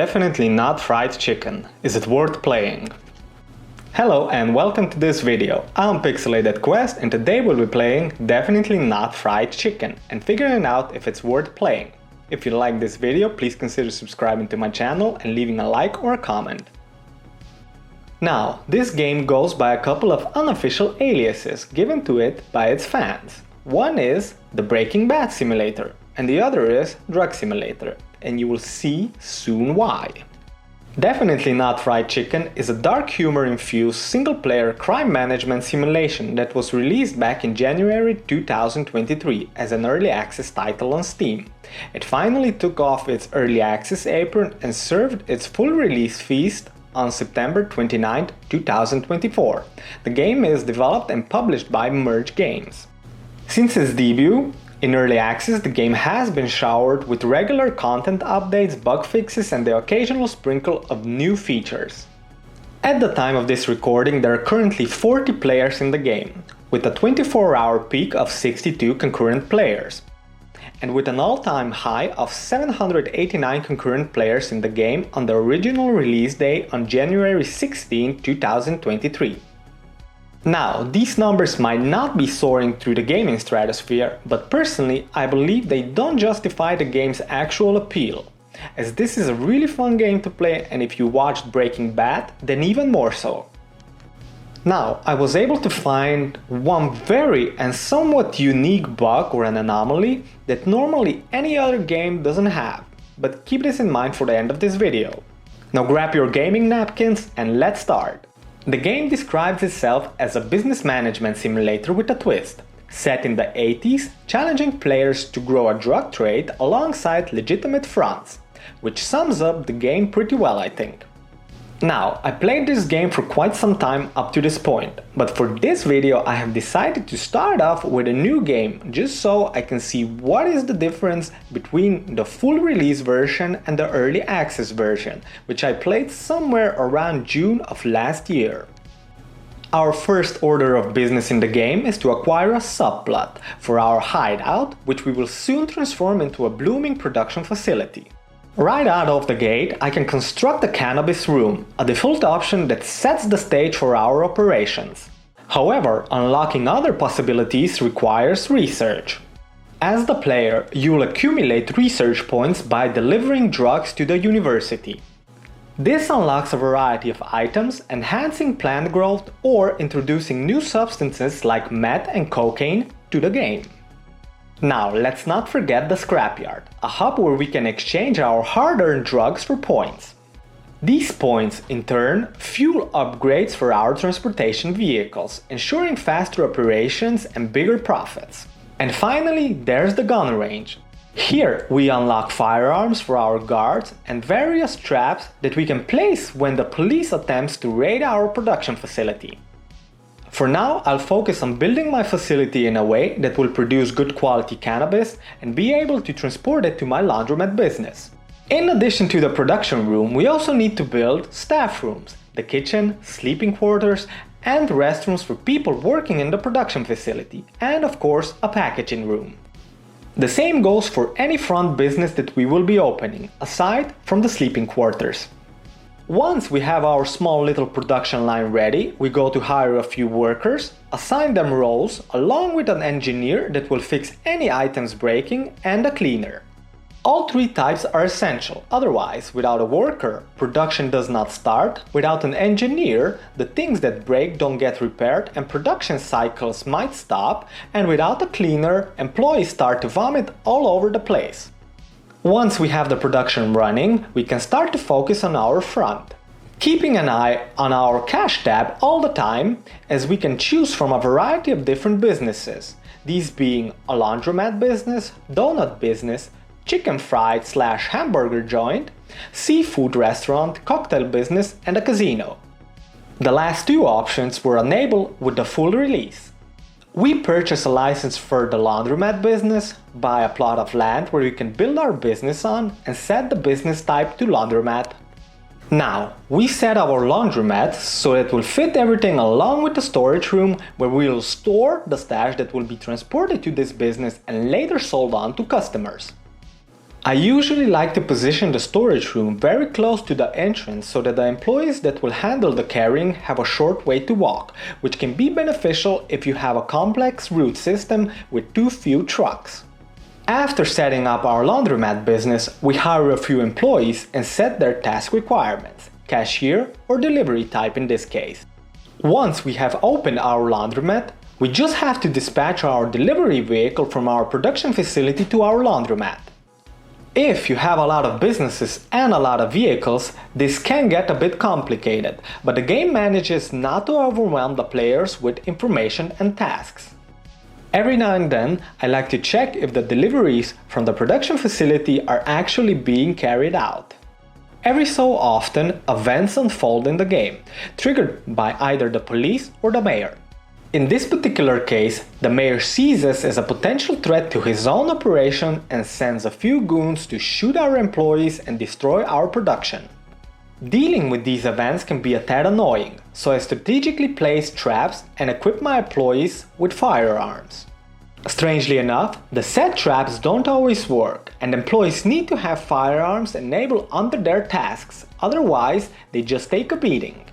Definitely not fried chicken. Is it worth playing? Hello and welcome to this video. I'm Pixelated Quest and today we'll be playing Definitely Not Fried Chicken and figuring out if it's worth playing. If you like this video, please consider subscribing to my channel and leaving a like or a comment. Now, this game goes by a couple of unofficial aliases given to it by its fans. One is the Breaking Bad Simulator and the other is Drug Simulator, and you will see soon why. Definitely Not Fried Chicken is a dark humor-infused single-player crime management simulation that was released back in January 2023 as an early access title on Steam. It finally took off its early access apron and served its full release feast on September 29, 2024. The game is developed and published by Merge Games. Since its debut in early access, the game has been showered with regular content updates, bug fixes, and the occasional sprinkle of new features. At the time of this recording, there are currently 40 players in the game, with a 24-hour peak of 62 concurrent players, and with an all-time high of 789 concurrent players in the game on the original release day on January 16, 2023. Now, these numbers might not be soaring through the gaming stratosphere, but personally I believe they don't justify the game's actual appeal, as this is a really fun game to play, and if you watched Breaking Bad, then even more so. Now, I was able to find one very and somewhat unique bug or an anomaly that normally any other game doesn't have, but keep this in mind for the end of this video. Now grab your gaming napkins and let's start. The game describes itself as a business management simulator with a twist, set in the 80s, challenging players to grow a drug trade alongside legitimate fronts, which sums up the game pretty well, I think. Now, I played this game for quite some time up to this point, but for this video I have decided to start off with a new game just so I can see what is the difference between the full release version and the early access version, which I played somewhere around June of last year. Our first order of business in the game is to acquire a subplot for our hideout, which we will soon transform into a blooming production facility. Right out of the gate, I can construct a cannabis room, a default option that sets the stage for our operations. However, unlocking other possibilities requires research. As the player, you will accumulate research points by delivering drugs to the university. This unlocks a variety of items, enhancing plant growth or introducing new substances like meth and cocaine to the game. Now, let's not forget the scrapyard, a hub where we can exchange our hard-earned drugs for points. These points, in turn, fuel upgrades for our transportation vehicles, ensuring faster operations and bigger profits. And finally, there's the gun range. Here, we unlock firearms for our guards and various traps that we can place when the police attempts to raid our production facility. For now, I'll focus on building my facility in a way that will produce good quality cannabis and be able to transport it to my laundromat business. In addition to the production room, we also need to build staff rooms, the kitchen, sleeping quarters, and restrooms for people working in the production facility, and of course a packaging room. The same goes for any front business that we will be opening, aside from the sleeping quarters. Once we have our small little production line ready, we go to hire a few workers, assign them roles, along with an engineer that will fix any items breaking and a cleaner. All three types are essential, otherwise, without a worker, production does not start, without an engineer, the things that break don't get repaired and production cycles might stop, and without a cleaner, employees start to vomit all over the place. Once we have the production running, we can start to focus on our front, keeping an eye on our cash tab all the time, as we can choose from a variety of different businesses, these being a laundromat business, donut business, chicken fried/hamburger joint, seafood restaurant, cocktail business, and a casino. The last two options were enabled with the full release. We purchase a license for the laundromat business, buy a plot of land where we can build our business on, and set the business type to laundromat. Now, we set our laundromat so it will fit everything along with the storage room where we will store the stash that will be transported to this business and later sold on to customers. I usually like to position the storage room very close to the entrance so that the employees that will handle the carrying have a short way to walk, which can be beneficial if you have a complex route system with too few trucks. After setting up our laundromat business, we hire a few employees and set their task requirements, cashier or delivery type in this case. Once we have opened our laundromat, we just have to dispatch our delivery vehicle from our production facility to our laundromat. If you have a lot of businesses and a lot of vehicles, this can get a bit complicated, but the game manages not to overwhelm the players with information and tasks. Every now and then, I like to check if the deliveries from the production facility are actually being carried out. Every so often, events unfold in the game, triggered by either the police or the mayor. In this particular case, the mayor sees us as a potential threat to his own operation and sends a few goons to shoot our employees and destroy our production. Dealing with these events can be a tad annoying, so I strategically place traps and equip my employees with firearms. Strangely enough, the set traps don't always work, and employees need to have firearms enabled under their tasks, otherwise they just take a beating.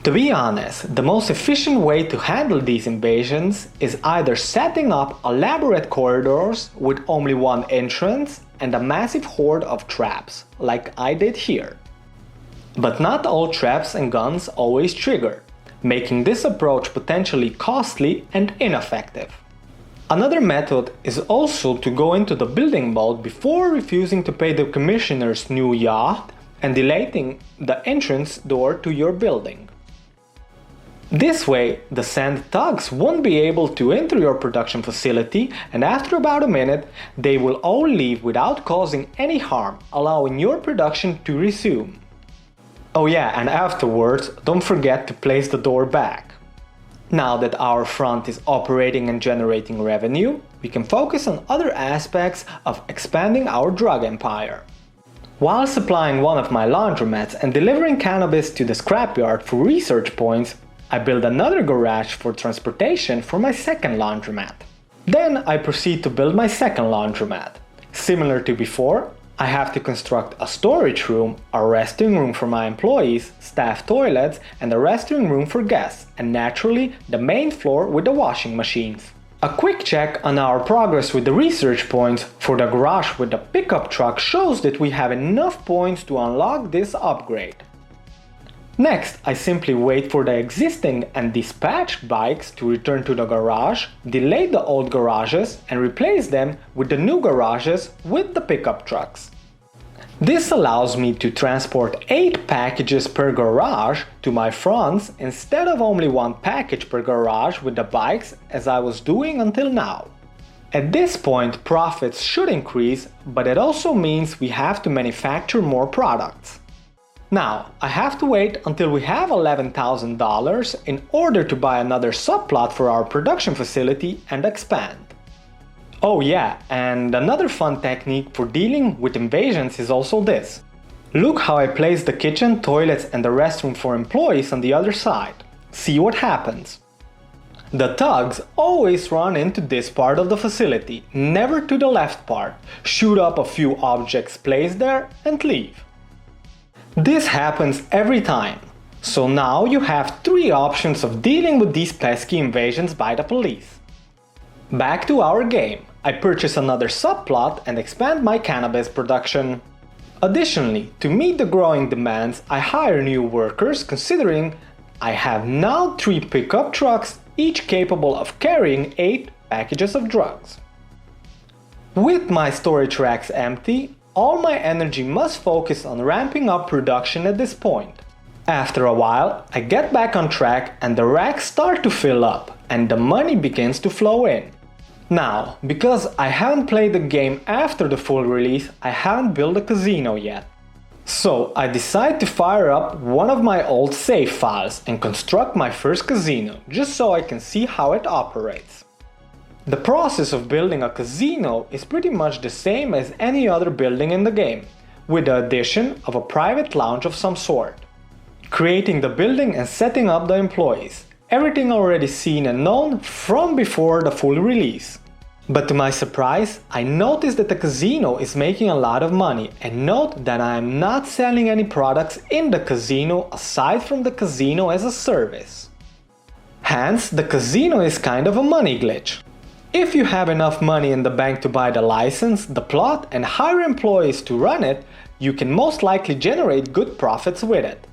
To be honest, the most efficient way to handle these invasions is either setting up elaborate corridors with only one entrance and a massive horde of traps, like I did here. But not all traps and guns always trigger, making this approach potentially costly and ineffective. Another method is also to go into the building mode before refusing to pay the commissioner's new yacht and delaying the entrance door to your building. This way, the sand thugs won't be able to enter your production facility, and after about a minute, they will all leave without causing any harm, allowing your production to resume. Oh yeah, and afterwards, don't forget to place the door back. Now that our front is operating and generating revenue, we can focus on other aspects of expanding our drug empire. While supplying one of my laundromats and delivering cannabis to the scrapyard for research points, I build another garage for transportation for my second laundromat. Then I proceed to build my second laundromat. Similar to before, I have to construct a storage room, a resting room for my employees, staff toilets, and a resting room for guests, and naturally the main floor with the washing machines. A quick check on our progress with the research points for the garage with the pickup truck shows that we have enough points to unlock this upgrade. Next, I simply wait for the existing and dispatched bikes to return to the garage, delete the old garages and replace them with the new garages with the pickup trucks. This allows me to transport 8 packages per garage to my fronts instead of only 1 package per garage with the bikes as I was doing until now. At this point, profits should increase, but it also means we have to manufacture more products. Now, I have to wait until we have $11,000 in order to buy another subplot for our production facility and expand. Oh yeah, and another fun technique for dealing with invasions is also this. Look how I place the kitchen, toilets and the restroom for employees on the other side. See what happens. The thugs always run into this part of the facility, never to the left part, shoot up a few objects placed there and leave. This happens every time, so now you have 3 options of dealing with these pesky invasions by the police. Back to our game, I purchase another subplot and expand my cannabis production. Additionally, to meet the growing demands, I hire new workers considering I have now 3 pickup trucks, each capable of carrying 8 packages of drugs. With my storage racks empty, all my energy must focus on ramping up production at this point. After a while, I get back on track and the racks start to fill up and the money begins to flow in. Now, because I haven't played the game after the full release, I haven't built a casino yet. So I decide to fire up one of my old save files and construct my first casino, just so I can see how it operates. The process of building a casino is pretty much the same as any other building in the game, with the addition of a private lounge of some sort. Creating the building and setting up the employees, everything already seen and known from before the full release. But to my surprise, I noticed that the casino is making a lot of money, and note that I am not selling any products in the casino aside from the casino as a service. Hence, the casino is kind of a money glitch. If you have enough money in the bank to buy the license, the plot, and hire employees to run it, you can most likely generate good profits with it.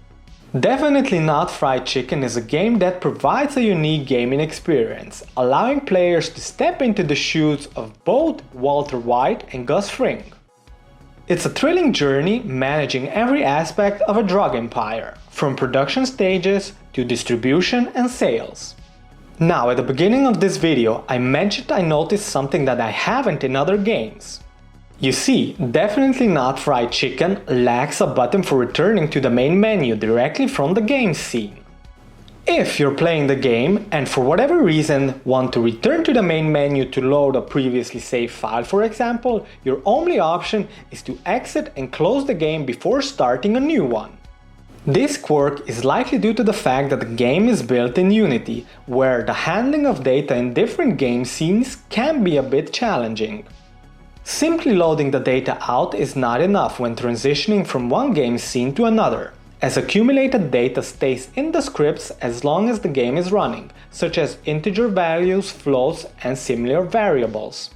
Definitely Not Fried Chicken is a game that provides a unique gaming experience, allowing players to step into the shoes of both Walter White and Gus Fring. It's a thrilling journey managing every aspect of a drug empire, from production stages to distribution and sales. Now, at the beginning of this video, I mentioned I noticed something that I haven't in other games. You see, Definitely Not Fried Chicken lacks a button for returning to the main menu directly from the game scene. If you're playing the game and for whatever reason want to return to the main menu to load a previously saved file, for example, your only option is to exit and close the game before starting a new one. This quirk is likely due to the fact that the game is built in Unity, where the handling of data in different game scenes can be a bit challenging. Simply loading the data out is not enough when transitioning from one game scene to another, as accumulated data stays in the scripts as long as the game is running, such as integer values, floats, and similar variables.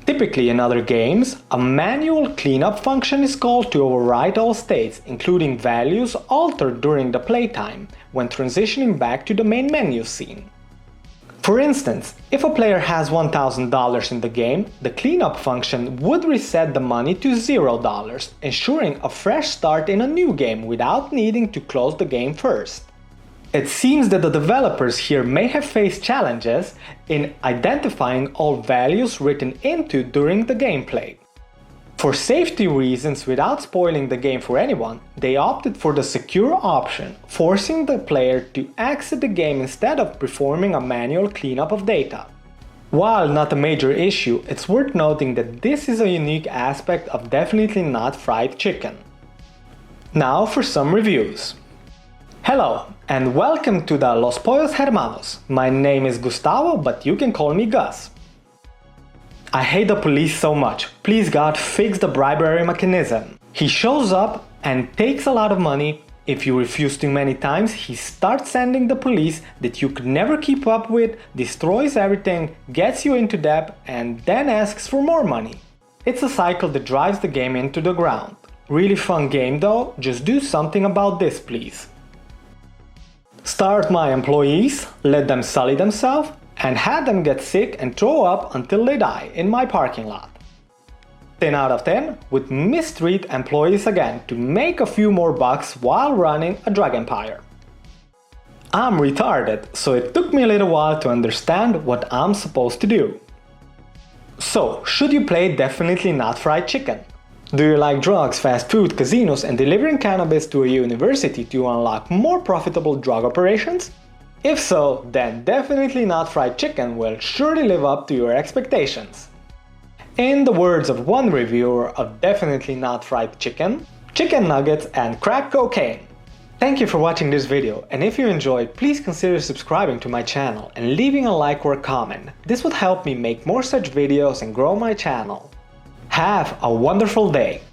Typically in other games, a manual cleanup function is called to overwrite all states, including values altered during the playtime, when transitioning back to the main menu scene. For instance, if a player has $1,000 in the game, the cleanup function would reset the money to $0, ensuring a fresh start in a new game without needing to close the game first. It seems that the developers here may have faced challenges in identifying all values written into during the gameplay. For safety reasons, without spoiling the game for anyone, they opted for the secure option, forcing the player to exit the game instead of performing a manual cleanup of data. While not a major issue, it's worth noting that this is a unique aspect of Definitely Not Fried Chicken. Now for some reviews. Hello, and welcome to the Los Pollos Hermanos. My name is Gustavo, but you can call me Gus. I hate the police so much. Please God, fix the bribery mechanism. He shows up and takes a lot of money. If you refuse too many times, he starts sending the police that you could never keep up with, destroys everything, gets you into debt, and then asks for more money. It's a cycle that drives the game into the ground. Really fun game though, just do something about this please. Start my employees, let them sully themselves, and had them get sick and throw up until they die in my parking lot. 10 out of 10 would mistreat employees again to make a few more bucks while running a drug empire. I'm retarded, so it took me a little while to understand what I'm supposed to do. So, should you play Definitely Not Fried Chicken? Do you like drugs, fast food, casinos, and delivering cannabis to a university to unlock more profitable drug operations? If so, then Definitely Not Fried Chicken will surely live up to your expectations. In the words of one reviewer of Definitely Not Fried Chicken, chicken nuggets and crack cocaine. Thank you for watching this video, and if you enjoyed, please consider subscribing to my channel and leaving a like or a comment. This would help me make more such videos and grow my channel. Have a wonderful day!